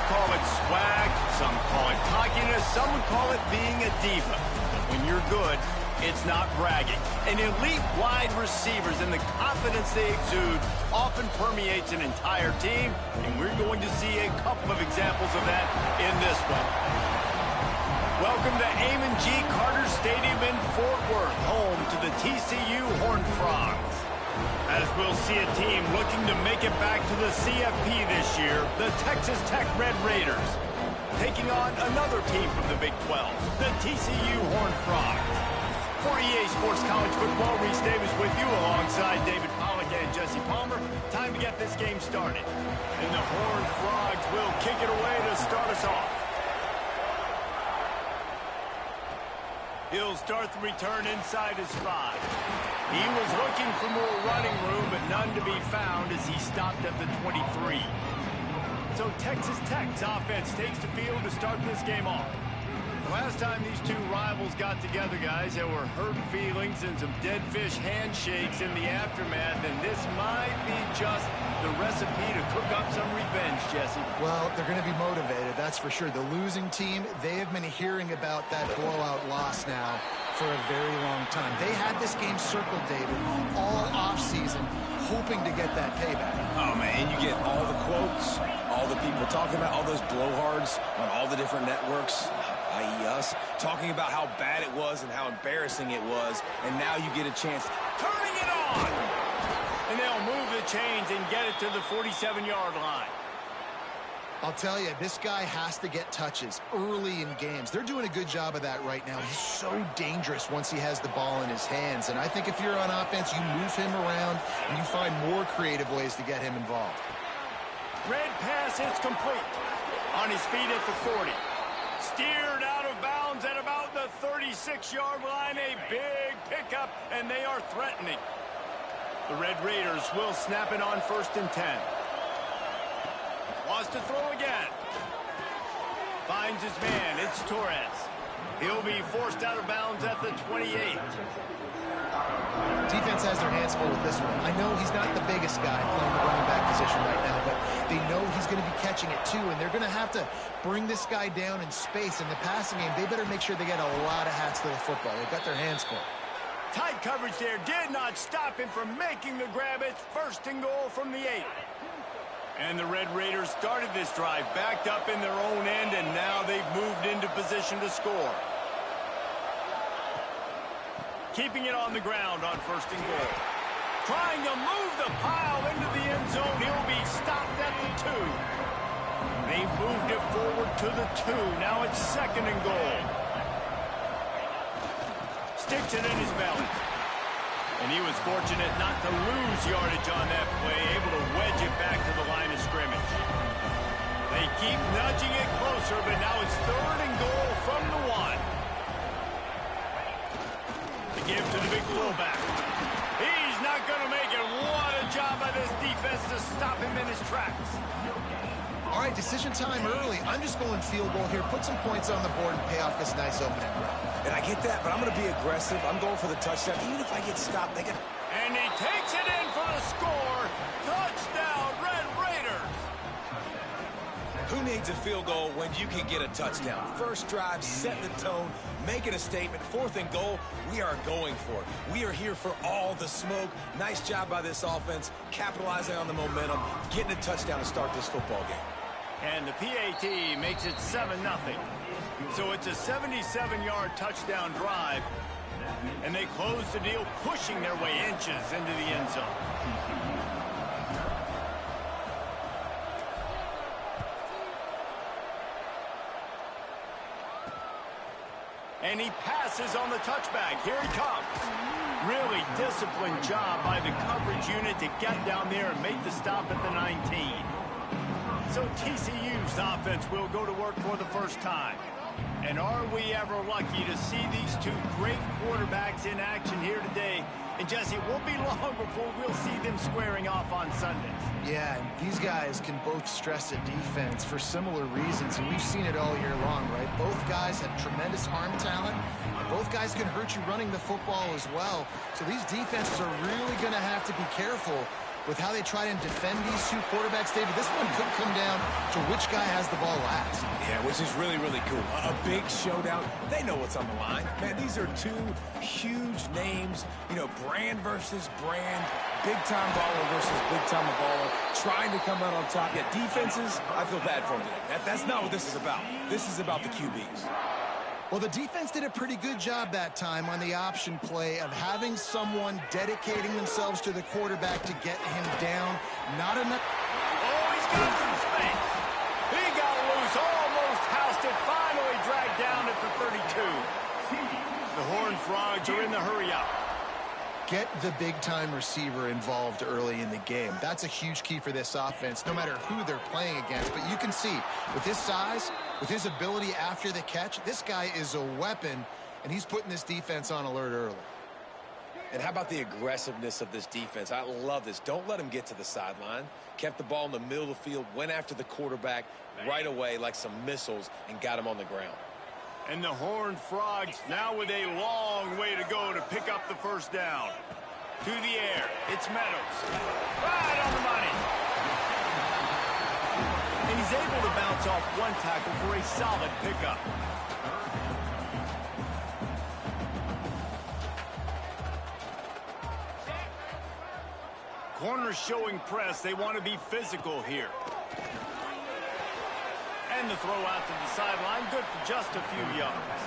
call it swag, some call it cockiness, some would call it being a diva. But when you're good, it's not bragging. And elite wide receivers and the confidence they exude often permeates an entire team, and we're going to see a couple of examples of that in this one. Welcome to Amon G. Carter Stadium in Fort Worth, home to the TCU Horned Frogs. As we'll see a team looking to make it back to the CFP this year, the Texas Tech Red Raiders, taking on another team from the Big 12, the TCU Horned Frogs. For EA Sports College Football, Reese Davis with you alongside David Pollack and Jesse Palmer. Time to get this game started. And the Horned Frogs will kick it away to start us off. He'll start the return inside his 5. He was looking for more running room, but none to be found as he stopped at the 23. So Texas Tech's offense takes the field to start this game off. The last time these two rivals got together, guys, there were hurt feelings and some dead fish handshakes in the aftermath, and this might be just the recipe to cook up some revenge, Jesse. Well, they're going to be motivated, that's for sure. The losing team, they have been hearing about that blowout loss now for a very long time. They had this game circled, David, all offseason, hoping to get that payback. Oh, man, you get all the quotes, all the people talking about all those blowhards on all the different networks, i.e. us, talking about how bad it was and how embarrassing it was, and now you get a chance turning it on! And they'll move the chains and get it to the 47-yard line. I'll tell you, this guy has to get touches early in games. They're doing a good job of that right now. He's so dangerous once he has the ball in his hands. And I think if you're on offense, you move him around and you find more creative ways to get him involved. Red pass, it's complete. On his feet at the 40. Steered out of bounds at about the 36-yard line. A big pickup, and they are threatening. The Red Raiders will snap it on 1st and 10. Wants to throw again. Finds his man. It's Torres. He'll be forced out of bounds at the 28. Defense has their hands full with this one. I know he's not the biggest guy playing the running back position right now, but they know he's going to be catching it too, and they're going to have to bring this guy down in space. In the passing game, they better make sure they get a lot of hats to the football. They've got their hands full. Tight coverage there did not stop him from making the grab. It's 1st and goal from the 8. And the Red Raiders started this drive backed up in their own end, and now they've moved into position to score. Keeping it on the ground on 1st and goal. Trying to move the pile into the end zone. He'll be stopped at the 2. They've moved it forward to the 2. Now it's 2nd and goal. Sticks it in his belly. And he was fortunate not to lose yardage on that play, able to wedge it back to the line of scrimmage. They keep nudging it closer, but now it's 3rd and goal from the 1. To give to the big fullback. He's not going to make it. What a job by this defense to stop him in his tracks. All right, decision time early. I'm just going field goal here. Put some points on the board and pay off this nice opening run. And I get that, but I'm going to be aggressive. I'm going for the touchdown. Even if I get stopped, they get... And he takes it in for the score. Touchdown, Red Raiders. Who needs a field goal when you can get a touchdown? First drive, set the tone, making a statement. 4th and goal, we are going for it. We are here for all the smoke. Nice job by this offense, capitalizing on the momentum, getting a touchdown to start this football game. And the PAT makes it 7-0. So it's a 77-yard touchdown drive. And they close the deal, pushing their way inches into the end zone. And he passes on the touchback. Here he comes. Really disciplined job by the coverage unit to get down there and make the stop at the 19. So TCU's offense will go to work for the first time. And are we ever lucky to see these two great quarterbacks in action here today? And Jesse, it won't be long before we'll see them squaring off on Sundays. Yeah, and these guys can both stress a defense for similar reasons, and we've seen it all year long, right? Both guys have tremendous arm talent. Both guys can hurt you running the football as well. So these defenses are really going to have to be careful with how they try and defend these two quarterbacks, David, this one could come down to which guy has the ball last. Yeah, which is really, really cool. A big showdown. They know what's on the line. Man, these are two huge names, you know, brand versus brand, big-time baller versus big-time baller, trying to come out on top. Yeah, defenses, I feel bad for them today. That's not what this is about. This is about the QBs. Well, the defense did a pretty good job that time on the option play of having someone dedicating themselves to the quarterback to get him down. Not enough. Oh, he's got some space. He got loose, almost housed it, finally dragged down at the 32. The Horned Frogs are in the hurry-up. Get the big-time receiver involved early in the game. That's a huge key for this offense, no matter who they're playing against. But you can see, with his size, with his ability after the catch, this guy is a weapon, and he's putting this defense on alert early. And how about the aggressiveness of this defense? I love this. Don't let him get to the sideline. Kept the ball in the middle of the field, went after the quarterback right away like some missiles, and got him on the ground. And the Horned Frogs now with a long way to go to pick up the first down. To the air, it's Meadows. Right on the money. And he's able to bounce off one tackle for a solid pickup. Corners showing press. They want to be physical here. And the throw out to the sideline, good for just a few yards.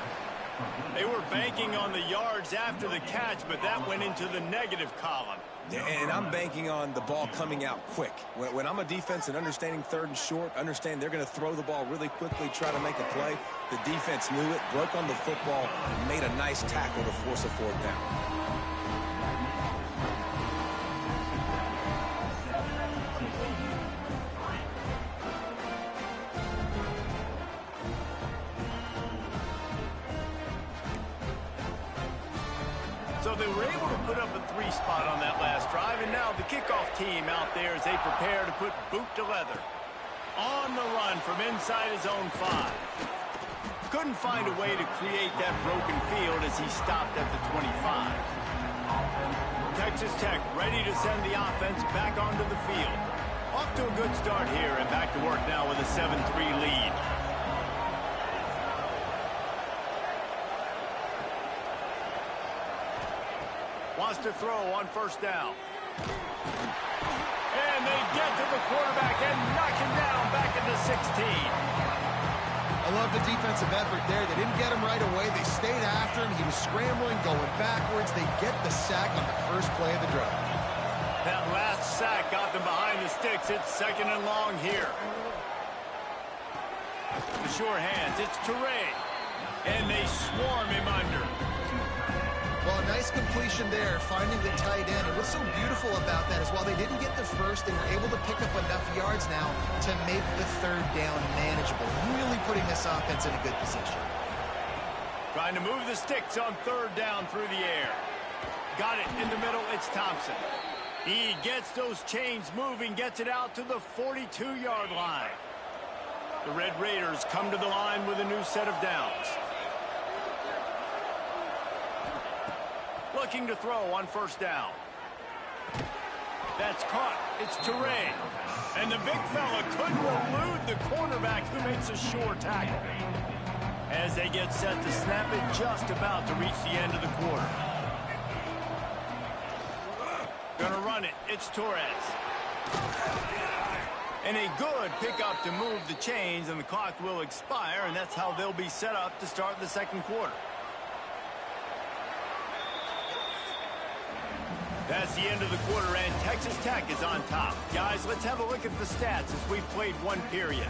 They were banking on the yards after the catch, but that went into the negative column. And I'm banking on the ball coming out quick. When I'm a defense and understanding third and short, understand they're going to throw the ball really quickly, try to make a play. The defense knew it, broke on the football, and made a nice tackle to force a fourth down. So they were able to put up a 3 spot on that last drive, and now the kickoff team out there as they prepare to put boot to leather. On the run from inside his own 5. Couldn't find a way to create that broken field as he stopped at the 25. Texas Tech ready to send the offense back onto the field. Off to a good start here and back to work now with a 7-3 lead. Wants to throw on first down. And they get to the quarterback and knock him down back into 16. I love the defensive effort there. They didn't get him right away. They stayed after him. He was scrambling, going backwards. They get the sack on the first play of the drive. That last sack got them behind the sticks. It's 2nd and long here. The sure hands. It's Teray. And they swarm him under. Well, a nice completion there, finding the tight end. And what's so beautiful about that is while they didn't get the first, they were able to pick up enough yards now to make the 3rd down manageable, really putting this offense in a good position. Trying to move the sticks on 3rd down through the air. Got it in the middle. It's Thompson. He gets those chains moving, gets it out to the 42-yard line. The Red Raiders come to the line with a new set of downs. Looking to throw on first down. That's caught. It's Teray. And the big fella couldn't elude the cornerback who makes a sure tackle. As they get set to snap it, just about to reach the end of the quarter. Gonna run it. It's Torres. And a good pickup to move the chains, and the clock will expire, and that's how they'll be set up to start the 2nd quarter. That's the end of the quarter, and Texas Tech is on top. Guys, let's have a look at the stats as we've played one period.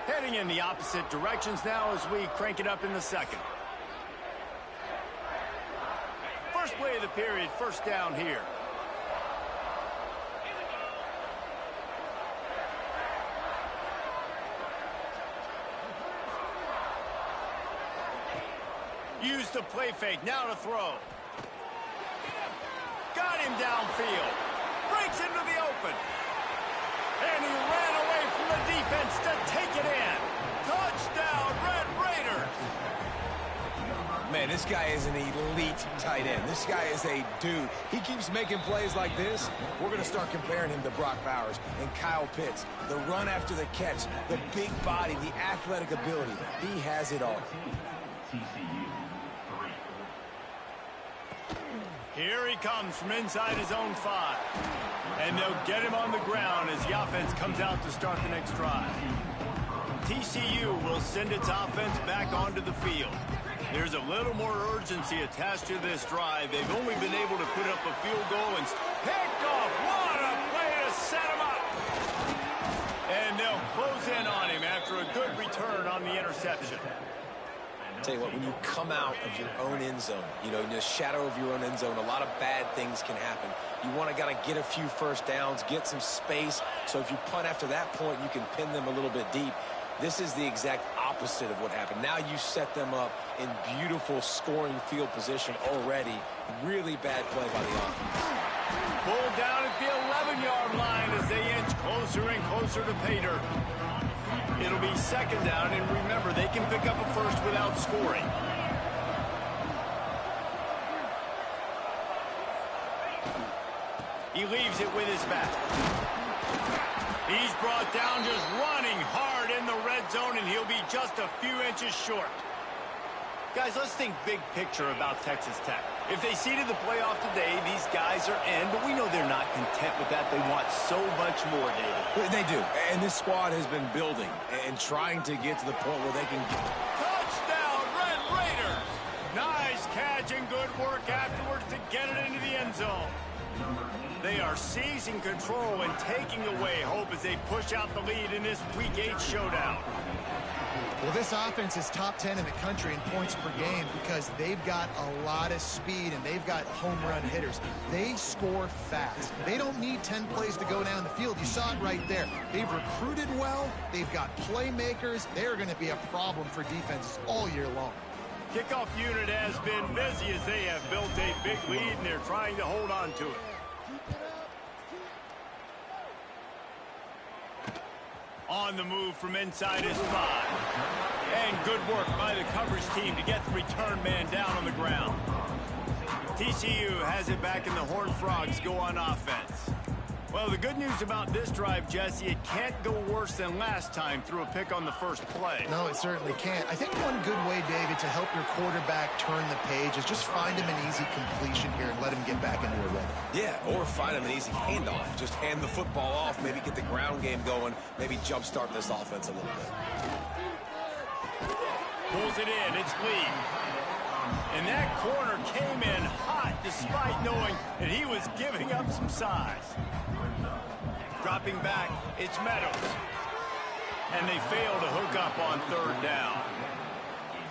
Heading in the opposite directions now as we crank it up in the 2nd. First play of the period, first down here. Use the play fake, now to throw. Got him downfield. Breaks into the open. And he ran away from the defense to take it in. Touchdown, Man, this guy is an elite tight end. This guy is a dude. He keeps making plays like this. We're going to start comparing him to Brock Bowers and Kyle Pitts. The run after the catch, the big body, the athletic ability. He has it all. Here he comes from inside his own 5. And they'll get him on the ground as the offense comes out to start the next drive. TCU will send its offense back onto the field. There's a little more urgency attached to this drive. They've only been able to put up a field goal and picked off. What a play to set him up. And they'll close in on him after a good return on the interception. Tell you what, when you come out of your own end zone, you know, in the shadow of your own end zone, a lot of bad things can happen. You want to get a few first downs, get some space, so if you punt after that point, you can pin them a little bit deep. This is the exact opposite of what happened. Now you set them up in beautiful scoring field position already. Really bad play by the offense. Pulled down at the 11-yard line as they inch closer and closer to pay dirt. It'll be second down, and remember, they can pick up a first without scoring. He leaves it with his back. He's brought down just running hard in the red zone, and he'll be just a few inches short. Guys, let's think big picture about Texas Tech. If they seeded the playoff today, these guys are in, but we know they're not content with that. They want so much more, David. They do, and this squad has been building and trying to get to the point where they can get... Touchdown, Red Raiders! Nice catch and good work afterwards to get it into the end zone. They are seizing control and taking away hope as they push out the lead in this Week 8 showdown. Well, this offense is top 10 in the country in points per game because they've got a lot of speed and they've got home run hitters. They score fast. They don't need 10 plays to go down the field. You saw it right there. They've recruited well. They've got playmakers. They're going to be a problem for defenses all year long. Kickoff unit has been busy as they have built a big lead and they're trying to hold on to it. On the move from inside his 5. And good work by the coverage team to get the return man down on the ground. TCU has it back and the Horned Frogs go on offense. Well, the good news about this drive, Jesse, it can't go worse than last time through a pick on the first play. No, it certainly can't. I think one good way, David, to help your quarterback turn the page is just find him an easy completion here and let him get back into a rhythm. Yeah, or find him an easy handoff. Just hand the football off, maybe get the ground game going, maybe jumpstart this offense a little bit. Pulls it in, it's Lee. And that corner came in hot despite knowing that he was giving up some size. Dropping back, it's Meadows. And they fail to hook up on third down.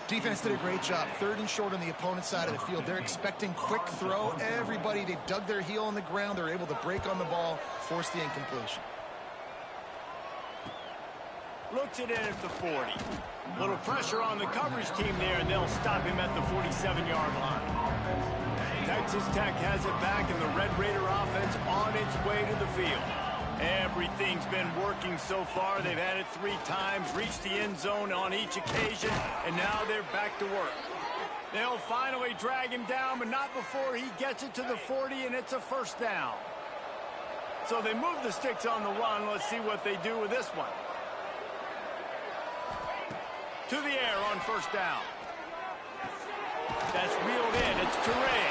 Defense did a great job. Third and short on the opponent's side of the field. They're expecting quick throw. Everybody, they dug their heel on the ground. They're able to break on the ball, force the incompletion. Looks it in at the 40. Little pressure on the coverage team there, and they'll stop him at the 47-yard line. Texas Tech has it back, and the Red Raider offense on its way to the field. Everything's been working so far. They've had it 3 times, reached the end zone on each occasion, and now they're back to work. They'll finally drag him down, but not before he gets it to the 40, and it's a first down. So they move the sticks on the run. Let's see what they do with this one. To the air on first down. That's reeled in. It's Touré.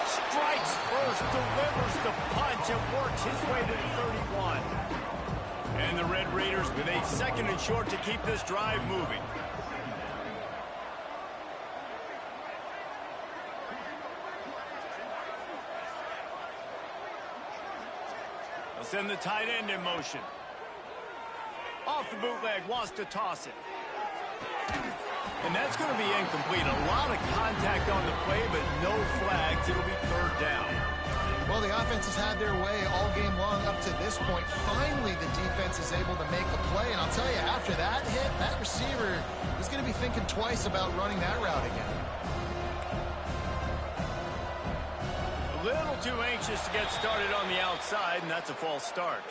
Strikes first, delivers the punch, and works his way to the 31. And the Red Raiders with a second and short to keep this drive moving. They'll send the tight end in motion. Off the bootleg, wants to toss it. And that's going to be incomplete. A lot of contact on the play, but no flags. It'll be third down. Well, the offense has had their way all game long up to this point. Finally, the defense is able to make a play. And I'll tell you, after that hit, that receiver is going to be thinking twice about running that route again. A little too anxious to get started on the outside, and that's a false start.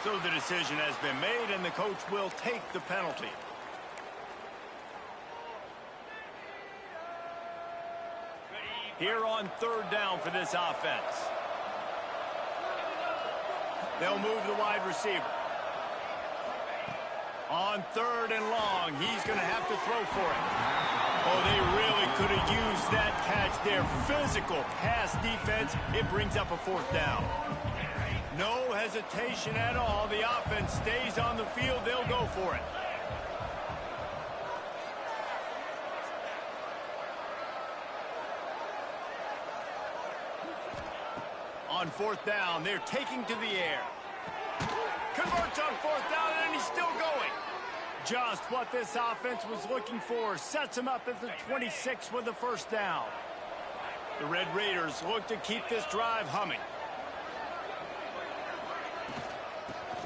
So the decision has been made, and the coach will take the penalty. Here on third down for this offense. They'll move the wide receiver. On third and long, he's going to have to throw for it. Oh, they really could have used that catch there. Physical pass defense. It brings up a fourth down. No hesitation at all. The offense stays on the field. They'll go for it. On fourth down, they're taking to the air. Converts on fourth down, and he's still going. Just what this offense was looking for. Sets him up at the 26 with the first down. The Red Raiders look to keep this drive humming.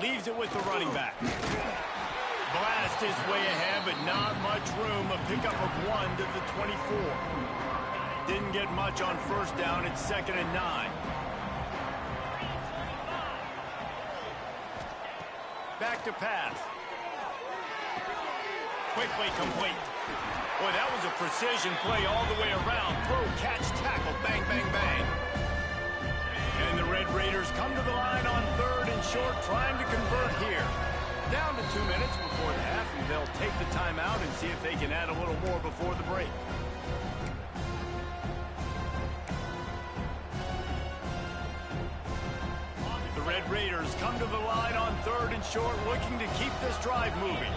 Leaves it with the running back. Blast his way ahead, but not much room. A pickup of 1 to the 24. Didn't get much on first down. It's 2nd and 9. Back to pass. Quickly complete. Boy, that was a precision play all the way around. Throw, catch, tackle, bang, bang, bang. And the Red Raiders come to the line on third and short, trying to convert here. Down to 2 minutes before the half, and they'll take the timeout and see if they can add a little more before the break. The Red Raiders come to the line on third and short, looking to keep this drive moving.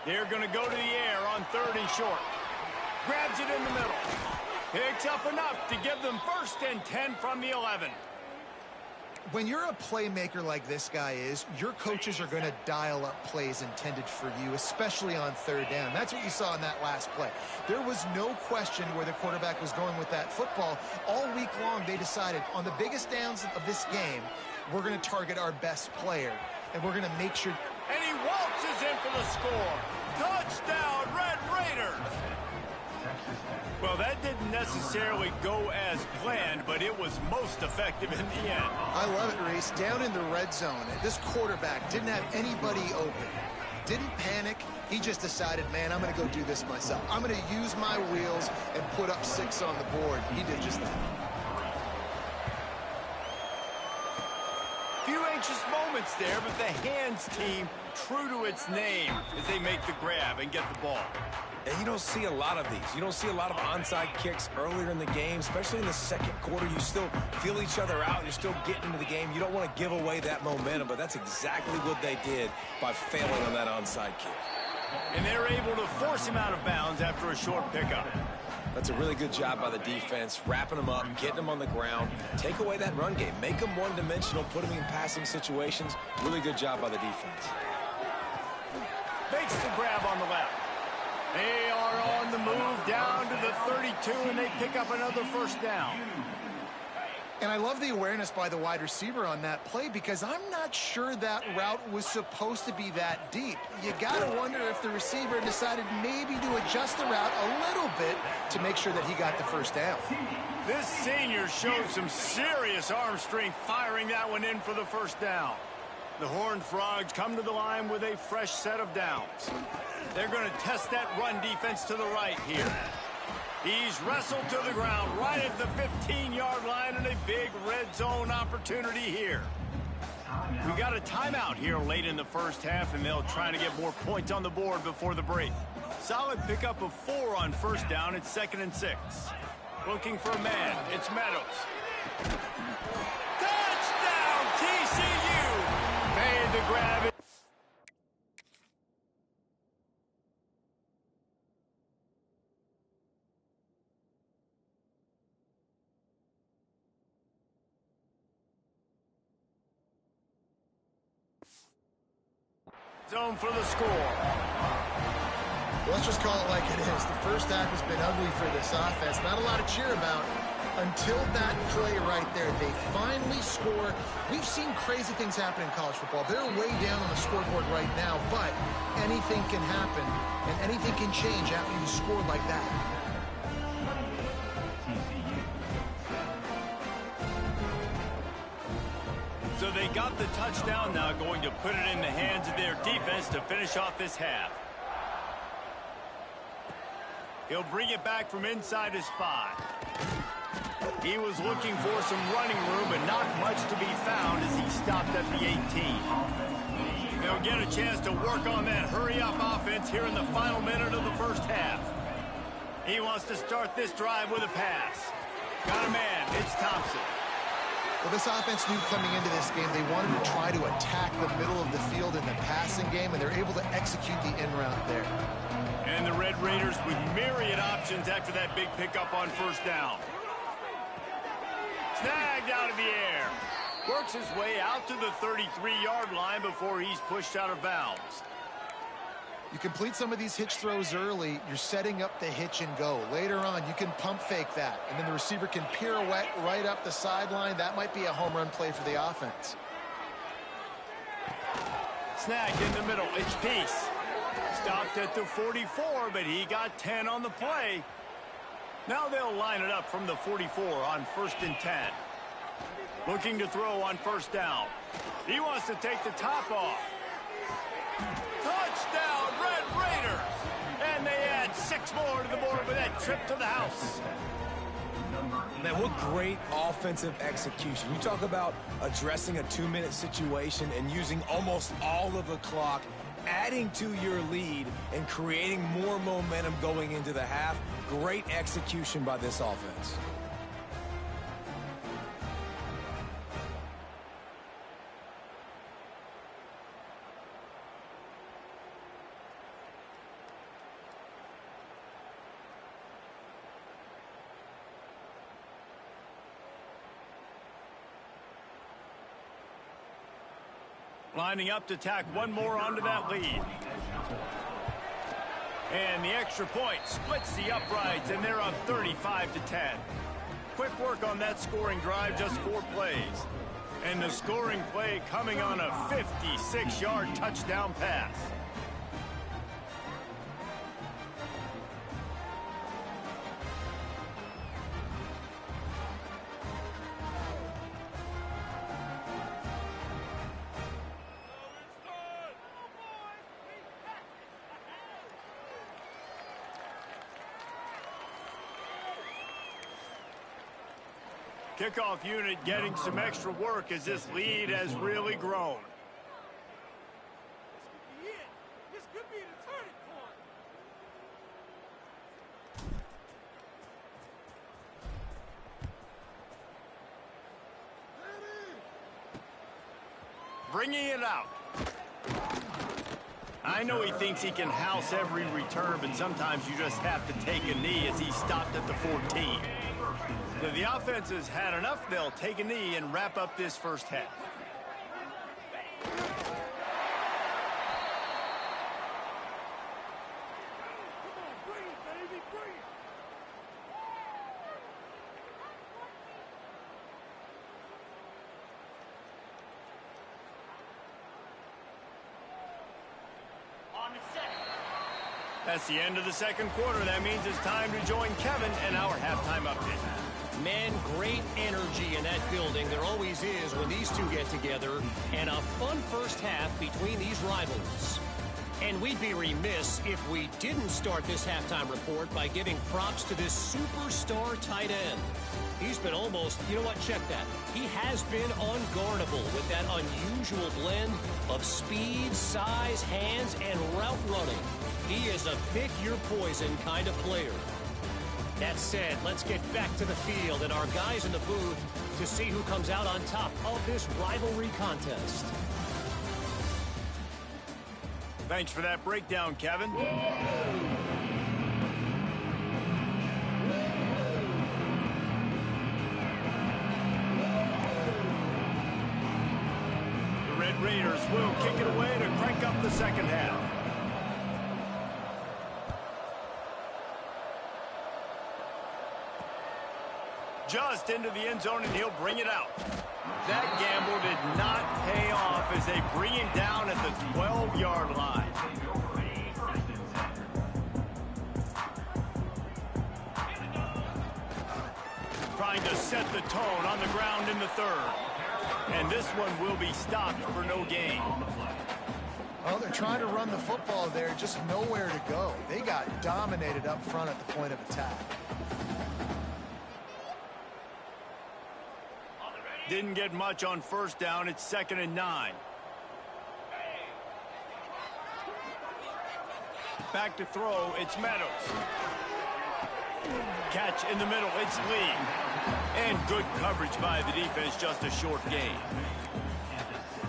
They're going to go to the air on third and short. Grabs it in the middle. Picks up enough to give them 1st and 10 from the 11. When you're a playmaker like this guy is, your coaches are going to dial up plays intended for you, especially on third down. That's what you saw in that last play. There was no question where the quarterback was going with that football. All week long, they decided on the biggest downs of this game, we're going to target our best player, and we're going to make sure. And he waltzes in for the score. Touchdown, Red Raiders. Well, that didn't necessarily go as planned, but it was most effective in the end. I love it, Reese. Down in the red zone, this quarterback didn't have anybody open. Didn't panic. He just decided, man, I'm going to go do this myself. I'm going to use my wheels and put up 6 on the board. He did just that. Few anxious moments there, but the hands team true to its name as they make the grab and get the ball. And you don't see a lot of these. You don't see a lot of onside kicks earlier in the game, especially in the second quarter. You still feel each other out. You're still getting into the game. You don't want to give away that momentum, but that's exactly what they did by failing on that onside kick. And they're able to force him out of bounds after a short pickup. That's a really good job by the defense, wrapping them up, getting them on the ground, take away that run game, make them one-dimensional, put them in passing situations. Really good job by the defense. Makes the grab on the left. They are on the move down to the 32, and they pick up another first down. And I love the awareness by the wide receiver on that play because I'm not sure that route was supposed to be that deep. You got to wonder if the receiver decided maybe to adjust the route a little bit to make sure that he got the first down. This senior showed some serious arm strength firing that one in for the first down. The Horned Frogs come to the line with a fresh set of downs. They're going to test that run defense to the right here. He's wrestled to the ground right at the 15-yard line and a big red zone opportunity here. We got a timeout here late in the first half, and they'll try to get more points on the board before the break. Solid pickup of 4 on first down. It's 2nd and 6. Looking for a man. It's Meadows. Touchdown, TCU! Made the grab. Zone for the score. Well, let's just call it like it is. The first half has been ugly for this offense. Not a lot to cheer about until that play right there. They finally score. We've seen crazy things happen in college football. They're way down on the scoreboard right now, but anything can happen, and anything can change after you score like that. So they got the touchdown, now going to put it in the hands of their defense to finish off this half. He'll bring it back from inside his 5. He was looking for some running room, but not much to be found as he stopped at the 18. They'll get a chance to work on that hurry-up offense here in the final minute of the first half. He wants to start this drive with a pass. Got a man, it's Thompson. Well, this offense knew coming into this game they wanted to try to attack the middle of the field in the passing game, and they're able to execute the in route there. And the Red Raiders with myriad options after that big pickup on first down. Snagged out of the air. Works his way out to the 33-yard line before he's pushed out of bounds. You complete some of these hitch throws early, you're setting up the hitch and go. Later on, you can pump fake that, and then the receiver can pirouette right up the sideline. That might be a home run play for the offense. Snagged in the middle. It's Peace. Stopped at the 44, but he got 10 on the play. Now they'll line it up from the 44 on 1st and 10. Looking to throw on first down. He wants to take the top off. Touchdown, Red Raiders! And they add 6 more to the board with that trip to the house. Man, what great offensive execution. You talk about addressing a 2-minute situation and using almost all of the clock, adding to your lead and creating more momentum going into the half. Great execution by this offense. Lining up to tack one more onto that lead. And the extra point splits the uprights, and they're up 35-10. Quick work on that scoring drive, just 4 plays. And the scoring play coming on a 56-yard touchdown pass. Kickoff unit getting some extra work as this lead has really grown. This could be the turning point. Bringing it out. I know he thinks he can house every return, but sometimes you just have to take a knee as he stopped at the 14. So the offense has had enough. They'll take a knee and wrap up this first half. That's the end of the second quarter. That means it's time to join Kevin and our halftime update. Man, great energy in that building. There always is when these two get together. And a fun first half between these rivals. And we'd be remiss if we didn't start this halftime report by giving props to this superstar tight end. He's been almost, you know what, check that. He has been unguardable with that unusual blend of speed, size, hands, and route running. He is a pick-your-poison kind of player. That said, let's get back to the field and our guys in the booth to see who comes out on top of this rivalry contest. Thanks for that breakdown, Kevin. The Red Raiders will kick it away to crank up the second half. Just into the end zone, and he'll bring it out. That gamble did not pay off as they bring him down at the 12-yard line. Trying to set the tone on the ground in the third. And this one will be stopped for no gain. Well, they're trying to run the football there, just nowhere to go. They got dominated up front at the point of attack. Didn't get much on first down. It's 2nd and 9. Back to throw. It's Meadows. Catch in the middle. It's Lee. And good coverage by the defense. Just a short gain.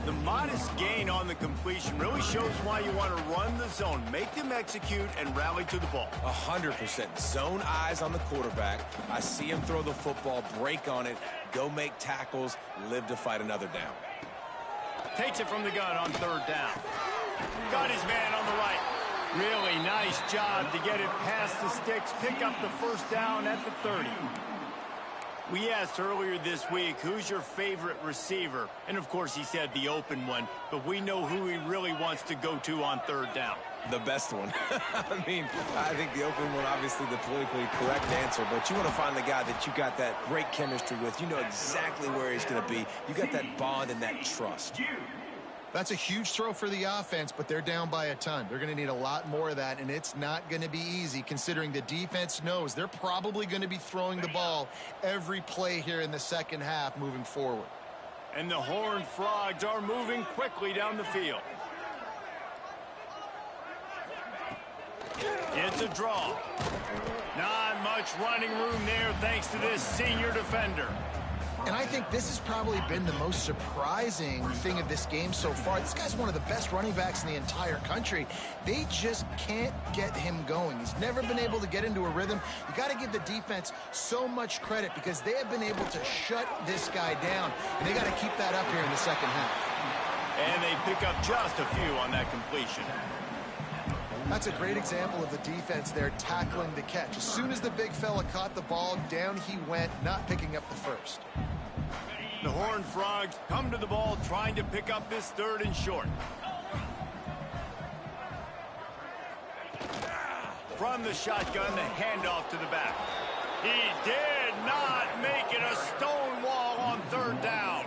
The modest gain on the completion really shows why you want to run the zone. Make them execute and rally to the ball. 100%. Zone eyes on the quarterback. I see him throw the football, break on it, go make tackles, live to fight another down. Takes it from the gun on 3rd down. Got his man on the right. Really nice job to get it past the sticks, pick up the first down at the 30. We asked earlier this week, who's your favorite receiver? And, of course, he said the open one, but we know who he really wants to go to on 3rd down. The best one. I mean, I think the open one, obviously the politically correct answer, but you want to find the guy that you got that great chemistry with. You know exactly where he's going to be. You got that bond and that trust. That's a huge throw for the offense, but they're down by a ton. They're going to need a lot more of that, and it's not going to be easy considering the defense knows they're probably going to be throwing the ball every play here in the second half moving forward. And the Horned Frogs are moving quickly down the field. It's a draw. Not much running room there thanks to this senior defender. And I think this has probably been the most surprising thing of this game so far. This guy's one of the best running backs in the entire country. They just can't get him going. He's never been able to get into a rhythm. You got to give the defense so much credit because they have been able to shut this guy down. And they got to keep that up here in the second half. And they pick up just a few on that completion. That's a great example of the defense there tackling the catch. As soon as the big fella caught the ball, down he went, not picking up the first. The Horned Frogs come to the ball trying to pick up this 3rd and short. From the shotgun, the handoff to the back. He did not make it a stone wall on 3rd down.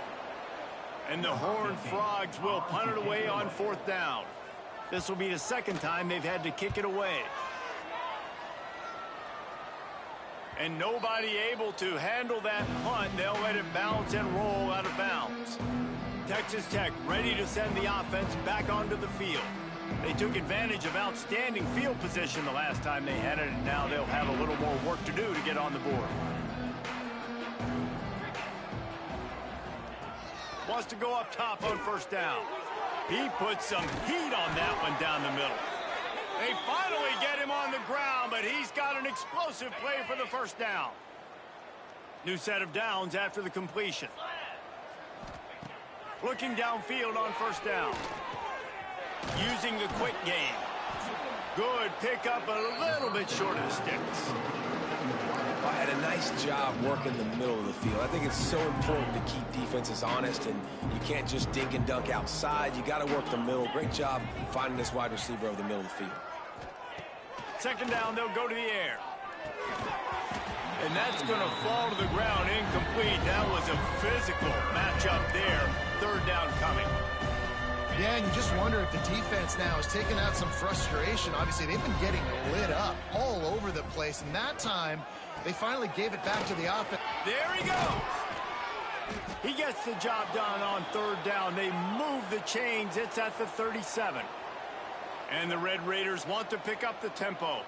And the Horned Frogs will punt it away on 4th down. This will be the 2nd time they've had to kick it away. And nobody able to handle that punt. They'll let it bounce and roll out of bounds. Texas Tech ready to send the offense back onto the field. They took advantage of outstanding field position the last time they had it, and now they'll have a little more work to do to get on the board. Wants to go up top on 1st down. He puts some heat on that one down the middle. They finally get him on the ground, but he's got an explosive play for the 1st down. New set of downs after the completion. Looking downfield on 1st down. Using the quick game. Good pickup, a little bit short of the sticks. I had a nice job working the middle of the field. I think it's so important to keep defenses honest, and you can't just dink and dunk outside. You got to work the middle. Great job finding this wide receiver over the middle of the field. 2nd down, they'll go to the air. And that's going to fall to the ground incomplete. That was a physical matchup there. 3rd down coming. Yeah, and you just wonder if the defense now is taking out some frustration. Obviously, they've been getting lit up all over the place, and that time they finally gave it back to the offense. There he goes. He gets the job done on 3rd down. They move the chains. It's at the 37. And the Red Raiders want to pick up the tempo.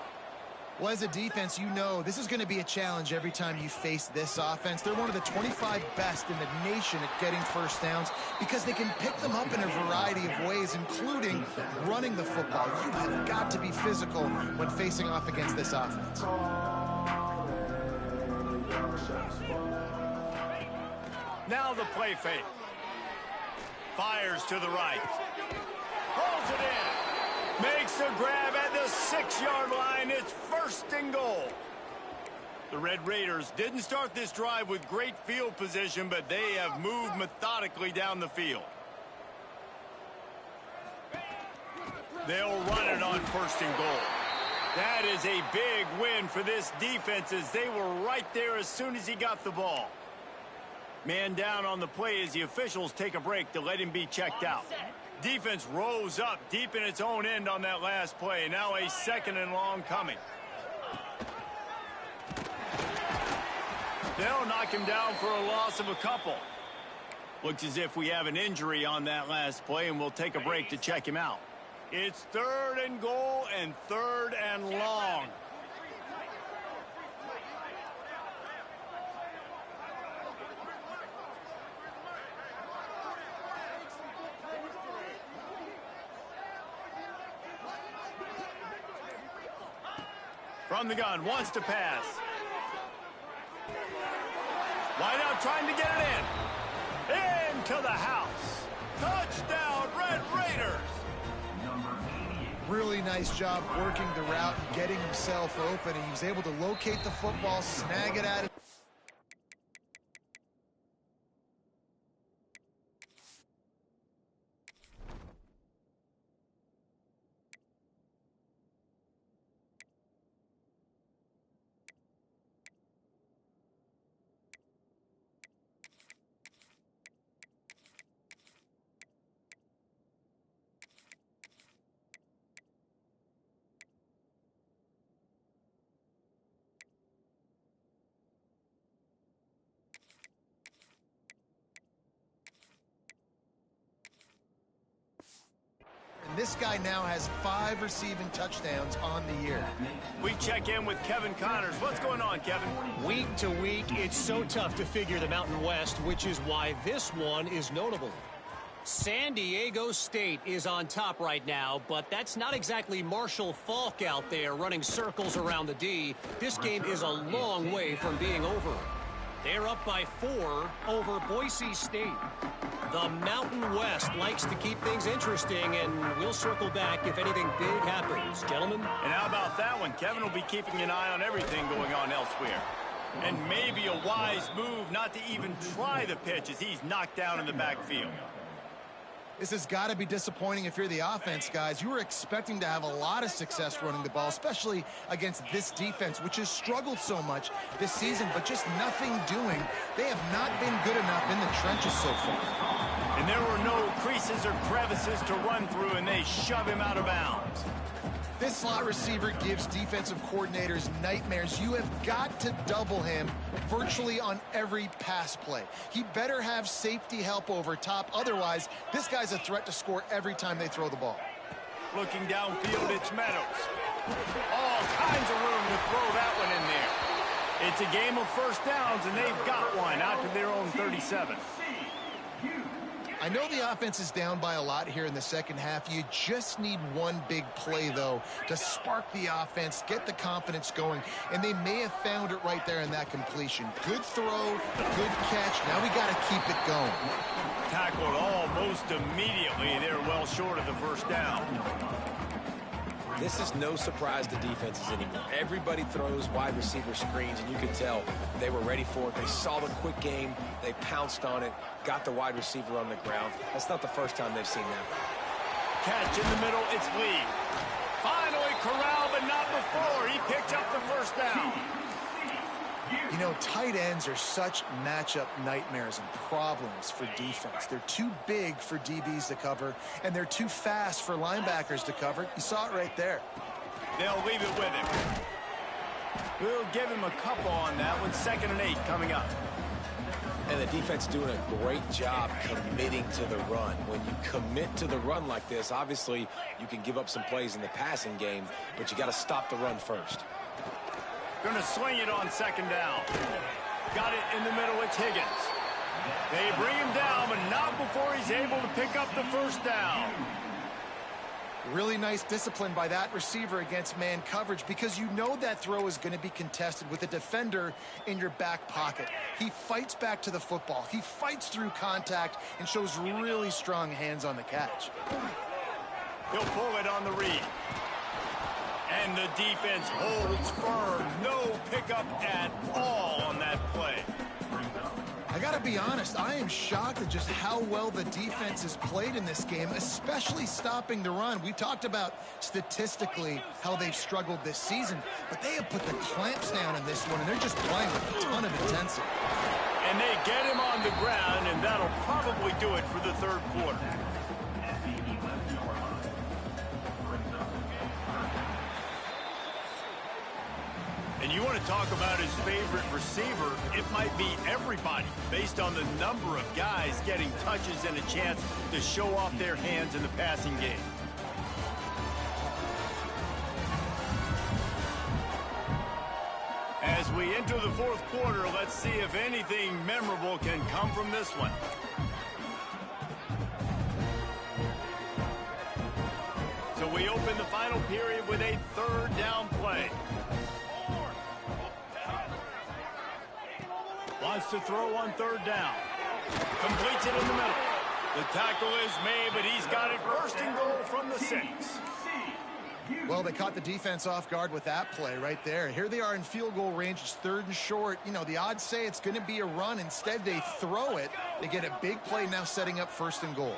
Well, as a defense, you know this is going to be a challenge every time you face this offense. They're one of the 25 best in the nation at getting 1st downs because they can pick them up in a variety of ways, including running the football. You have got to be physical when facing off against this offense. Now the play fake. Fires to the right. Holds it in. Makes a grab at the 6-yard line. It's 1st and goal. The Red Raiders didn't start this drive with great field position, but they have moved methodically down the field. They'll run it on 1st and goal. That is a big win for this defense as they were right there as soon as he got the ball. Man down on the play as the officials take a break to let him be checked out. Defense rose up deep in its own end on that last play. Now a 2nd and long coming. They'll knock him down for a loss of a couple. Looks as if we have an injury on that last play, and we'll take a break to check him out. It's 3rd and goal and 3rd and long. From the gun, wants to pass. Wide out, trying to get it in. Into the house. Touchdown, Red Raiders. Really nice job working the route and getting himself open. He was able to locate the football, snag it at it. This guy now has 5 receiving touchdowns on the year. We check in with Kevin Connors. What's going on, Kevin? Week to week, it's so tough to figure the Mountain West, which is why this one is notable. San Diego State is on top right now, but that's not exactly Marshall Faulk out there running circles around the D. This game is a long way from being over. They're up by 4 over Boise State. The Mountain West likes to keep things interesting, and we'll circle back if anything big happens. Gentlemen? And how about that one? Kevin will be keeping an eye on everything going on elsewhere. And maybe a wise move not to even try the pitch as he's knocked down in the backfield. This has got to be disappointing if you're the offense, guys. You were expecting to have a lot of success running the ball, especially against this defense, which has struggled so much this season, but just nothing doing. They have not been good enough in the trenches so far. And there were no creases or crevices to run through, and they shove him out of bounds. This slot receiver gives defensive coordinators nightmares. You have got to double him virtually on every pass play. He better have safety help over top. Otherwise, this guy's a threat to score every time they throw the ball. Looking downfield, it's Meadows. All kinds of room to throw that one in there. It's a game of first downs, and they've got one out to their own 37. I know the offense is down by a lot here in the second half. You just need one big play, though, to spark the offense, get the confidence going, and they may have found it right there in that completion. Good throw, good catch. Now we got to keep it going. Tackled almost immediately. They're well short of the first down. This is no surprise to defenses anymore. Everybody throws wide receiver screens, and you can tell they were ready for it. They saw the quick game. They pounced on it, got the wide receiver on the ground. That's not the first time they've seen that. Catch in the middle, it's Lee. Finally corralled, but not before. He picked up the first down. You know, tight ends are such matchup nightmares and problems for defense. They're too big for DBs to cover, and they're too fast for linebackers to cover. You saw it right there. They'll leave it with him. We'll give him a couple on that one. 2nd and 8 coming up. And the defense doing a great job committing to the run. When you commit to the run like this, obviously you can give up some plays in the passing game, but you got to stop the run first. Going to swing it on 2nd down. Got it in the middle. It's Higgins. They bring him down, but not before he's able to pick up the first down. Really nice discipline by that receiver against man coverage, because you know that throw is going to be contested with a defender in your back pocket. He fights back to the football. He fights through contact and shows really strong hands on the catch. He'll pull it on the read. And the defense holds firm. No pickup at all on that play. I got to be honest, I am shocked at just how well the defense has played in this game, especially stopping the run. We talked about statistically how they've struggled this season, but they have put the clamps down in this one, and they're just playing with a ton of intensity. And they get him on the ground, and that'll probably do it for the third quarter. And you want to talk about his favorite receiver, it might be everybody, based on the number of guys getting touches and a chance to show off their hands in the passing game. As we enter the fourth quarter, let's see if anything memorable can come from this one. So we open the final period with a third down play. Wants to throw on third down. Completes it in the middle. The tackle is made, but he's got it first and goal from the 6. Well, they caught the defense off guard with that play right there. Here they are in field goal range. It's third and short. You know, the odds say it's going to be a run. Instead, they throw it. They get a big play now setting up first and goal.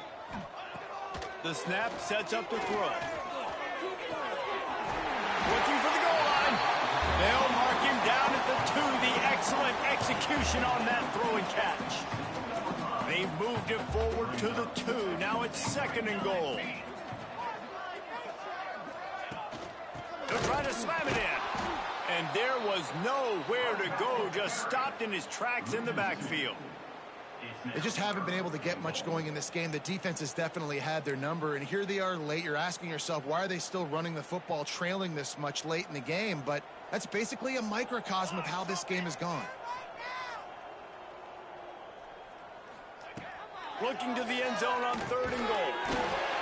The snap sets up the throw. Looking for the goal line. They'll mark him down at the 2. The excellent execution on that throw and catch. They moved it forward to the 2. Now it's second and goal. They'll try to slam it in. And there was nowhere to go. Just stopped in his tracks in the backfield. They just haven't been able to get much going in this game. The defense has definitely had their number, and here they are late. You're asking yourself, why are they still running the football, trailing this much late in the game? But that's basically a microcosm of how this game has gone. Looking to the end zone on third and goal.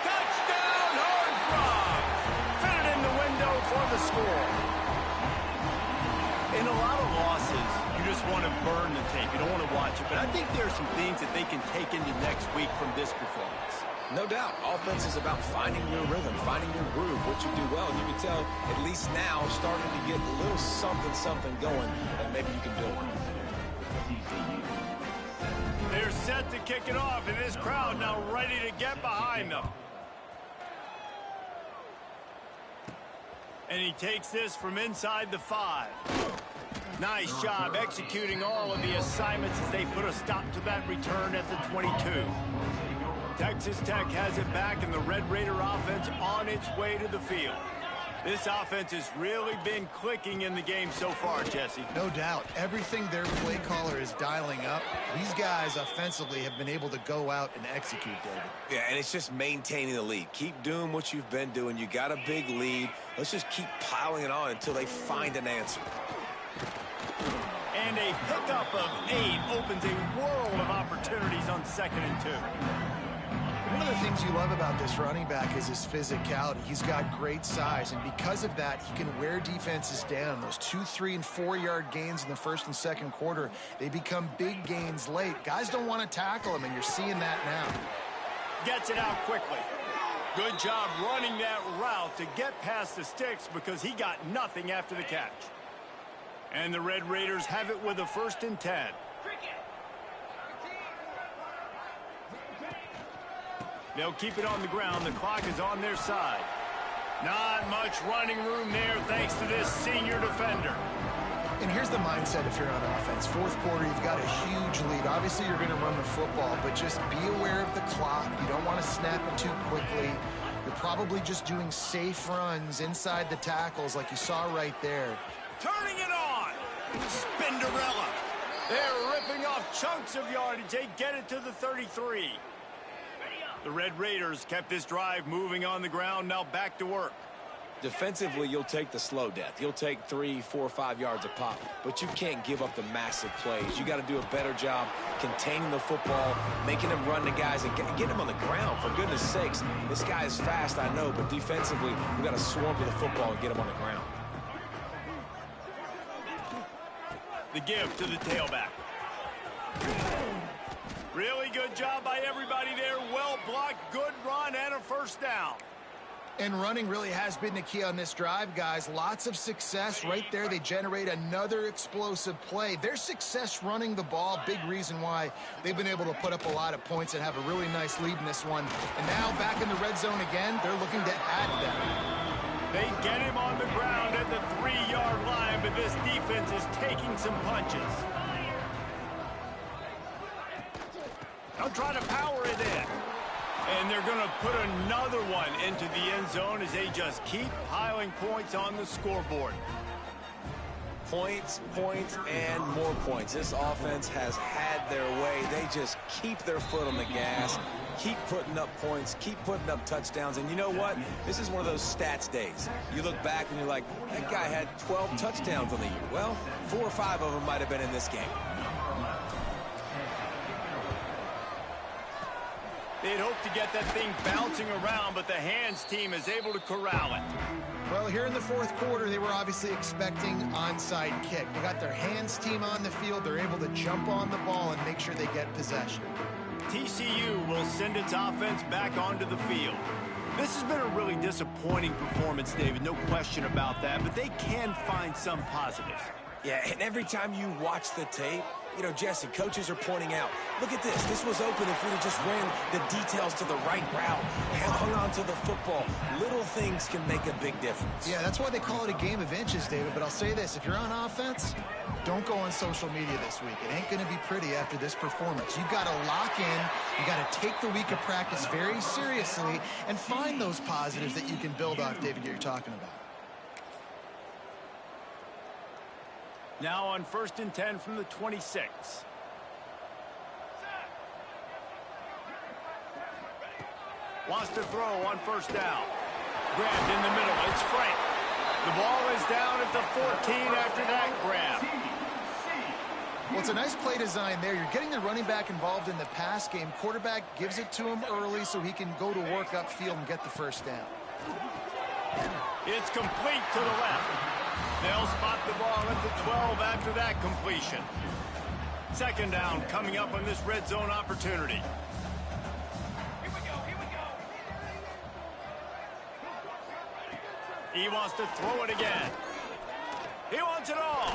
Touchdown, Hard-Frog! Fit it in the window for the score. In a lot of losses, you just want to burn the tape. You don't want to watch it. But I think there are some things that they can take into next week from this performance. No doubt. Offense is about finding your rhythm, finding your groove, what you do well. And you can tell, at least now, starting to get a little something going that maybe you can build on. They're set to kick it off, and this crowd now ready to get behind them. And he takes this from inside the 5. Nice job executing all of the assignments as they put a stop to that return at the 22. Texas Tech has it back, and the Red Raider offense on its way to the field. This offense has really been clicking in the game so far, Jesse. No doubt. Everything their play caller is dialing up, these guys offensively have been able to go out and execute, David. Yeah, and it's just maintaining the lead. Keep doing what you've been doing. You got a big lead. Let's just keep piling it on until they find an answer. And a hiccup of 8 opens a world of opportunities on 2nd and 2. One of the things you love about this running back is his physicality. He's got great size, and because of that, he can wear defenses down. Those 2, 3, and 4-yard gains in the first and second quarter, they become big gains late. Guys don't want to tackle him, and you're seeing that now. Gets it out quickly. Good job running that route to get past the sticks because he got nothing after the catch. And the Red Raiders have it with a 1st and 10. They'll keep it on the ground. The clock is on their side. Not much running room there thanks to this senior defender. And here's the mindset if you're on offense. Fourth quarter, you've got a huge lead. Obviously, you're going to run the football, but just be aware of the clock. You don't want to snap it too quickly. You're probably just doing safe runs inside the tackles like you saw right there. Turning it on. Spinderella. They're ripping off chunks of yardage. They get it to the 33. The Red Raiders kept this drive moving on the ground. Now back to work. Defensively, you'll take the slow death. You'll take 3, 4, 5 yards a pop, but you can't give up the massive plays. You got to do a better job containing the football, making them run the guys, and get them on the ground. For goodness sakes, this guy is fast, I know, but defensively, we got to swarm to the football and get him on the ground. The give to the tailback. Really good job by everybody there. Well blocked, good run, and a 1st down. And running really has been the key on this drive, guys. Lots of success right there. They generate another explosive play. Their success running the ball, big reason why they've been able to put up a lot of points and have a really nice lead in this one. And now back in the red zone again, they're looking to add them. They get him on the ground at the 3-yard line, but this defense is taking some punches. They'll try to power it in. And they're going to put another one into the end zone as they just keep piling points on the scoreboard. Points, points, and more points. This offense has had their way. They just keep their foot on the gas, keep putting up points, keep putting up touchdowns. And you know what? This is one of those stats days. You look back and you're like, that guy had 12 touchdowns on the year. Well, 4 or 5 of them might have been in this game. They'd hope to get that thing bouncing around, but the hands team is able to corral it. Well, here in the fourth quarter, they were obviously expecting onside kick. They got their hands team on the field. They're able to jump on the ball and make sure they get possession. TCU will send its offense back onto the field. This has been a really disappointing performance, David, no question about that, but they can find some positives. Yeah, and every time you watch the tape, you know, Jesse, coaches are pointing out, look at this. This was open if we'd have just ran the details to the right route, hung on to the football. Little things can make a big difference. Yeah, that's why they call it a game of inches, David. But I'll say this, if you're on offense, don't go on social media this week. It ain't going to be pretty after this performance. You've got to lock in. You got to take the week of practice very seriously and find those positives that you can build off, David, that you're talking about. Now on 1st and 10 from the 26. Wants to throw on 1st down. Grabbed in the middle. It's Frank. The ball is down at the 14 after that grab. Well, it's a nice play design there. You're getting the running back involved in the pass game. Quarterback gives it to him early so he can go to work upfield and get the 1st down. It's complete to the left. They'll spot the ball at the 12 after that completion. 2nd down coming up on this red zone opportunity. He wants to throw it again. He wants it all.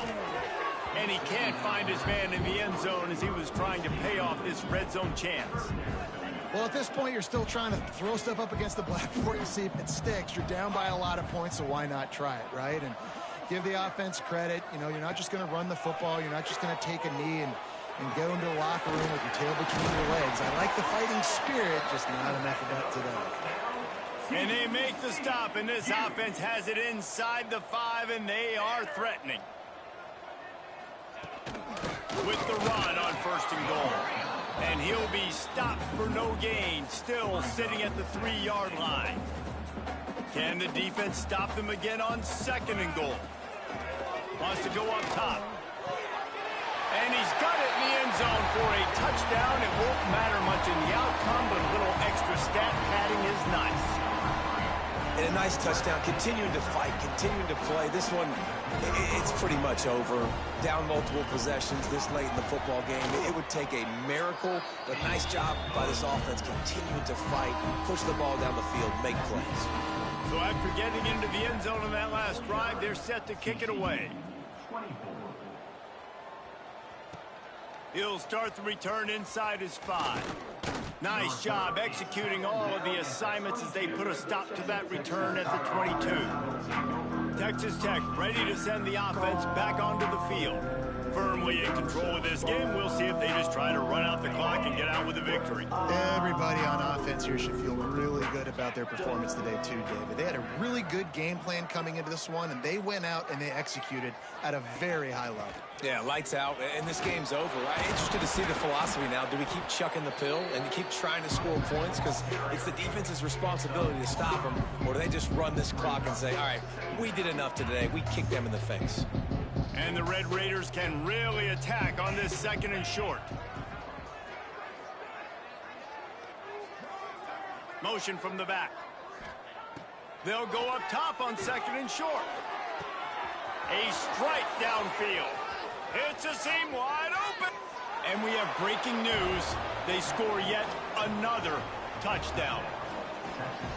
And he can't find his man in the end zone as he was trying to pay off this red zone chance. Well, at this point, you're still trying to throw stuff up against the blackboard and see if it sticks. You're down by a lot of points, so why not try it, right? And give the offense credit. You know, you're not just going to run the football. You're not just going to take a knee and go into the locker room with your tail between your legs. I like the fighting spirit, just not enough of that today. And they make the stop, and this offense has it inside the 5, and they are threatening. With the run on 1st and goal. And he'll be stopped for no gain, still sitting at the 3-yard line. Can the defense stop them again on 2nd and goal? Wants to go up top. And he's got it in the end zone for a touchdown. It won't matter much in the outcome, but a little extra stat padding is nice. And a nice touchdown, continuing to fight, continuing to play. This one, it's pretty much over. Down multiple possessions this late in the football game. It would take a miracle, but nice job by this offense continuing to fight, push the ball down the field, make plays. So after getting into the end zone on that last drive, they're set to kick it away. He'll start the return inside his 5. Nice job executing all of the assignments as they put a stop to that return at the 22. Texas Tech ready to send the offense back onto the field. Firmly in control of this game. We'll see if they just try to run out the clock and get out with a victory. Everybody on offense here should feel really good about their performance today too, David. They had a really good game plan coming into this one, and they went out and they executed at a very high level. Yeah, lights out, and this game's over. I'm interested to see the philosophy now. Do we keep chucking the pill and keep trying to score points? Because it's the defense's responsibility to stop them, or do they just run this clock and say, all right, we did enough today. We kicked them in the face. And the Red Raiders can really attack on this 2nd and short. Motion from the back. They'll go up top on 2nd and short. A strike downfield. It's a seam wide open. And we have breaking news. They score yet another touchdown.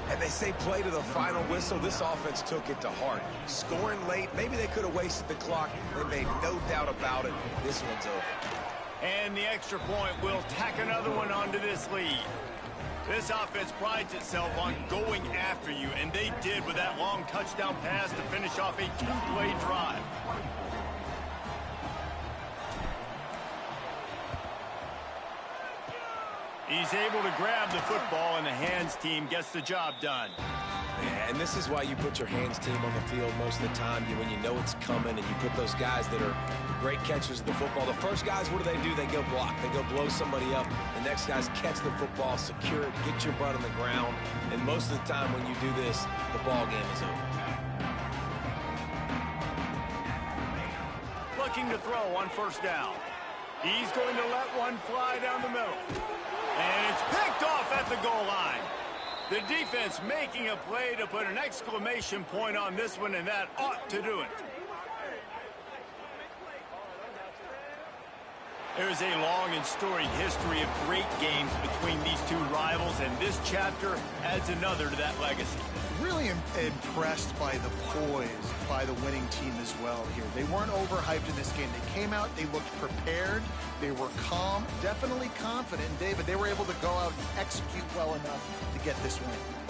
And they say play to the final whistle. This offense took it to heart. Scoring late, maybe they could have wasted the clock. They made no doubt about it. This one's over. And the extra point will tack another one onto this lead. This offense prides itself on going after you, and they did with that long touchdown pass to finish off a 2-play drive. He's able to grab the football, and the hands team gets the job done. Yeah, and this is why you put your hands team on the field most of the time, when you know it's coming, and you put those guys that are great catchers of the football. The first guys, what do? They go block. They go blow somebody up. The next guys catch the football, secure it, get your butt on the ground. And most of the time when you do this, the ball game is over. Looking to throw on first down. He's going to let one fly down the middle. And it's picked off at the goal line. The defense making a play to put an exclamation point on this one, and that ought to do it. There's a long and storied history of great games between these two rivals, and this chapter adds another to that legacy. Really impressed by the poise by the winning team as well here. They weren't overhyped in this game. They came out, they looked prepared, they were calm, definitely confident. David, they were able to go out and execute well enough to get this win.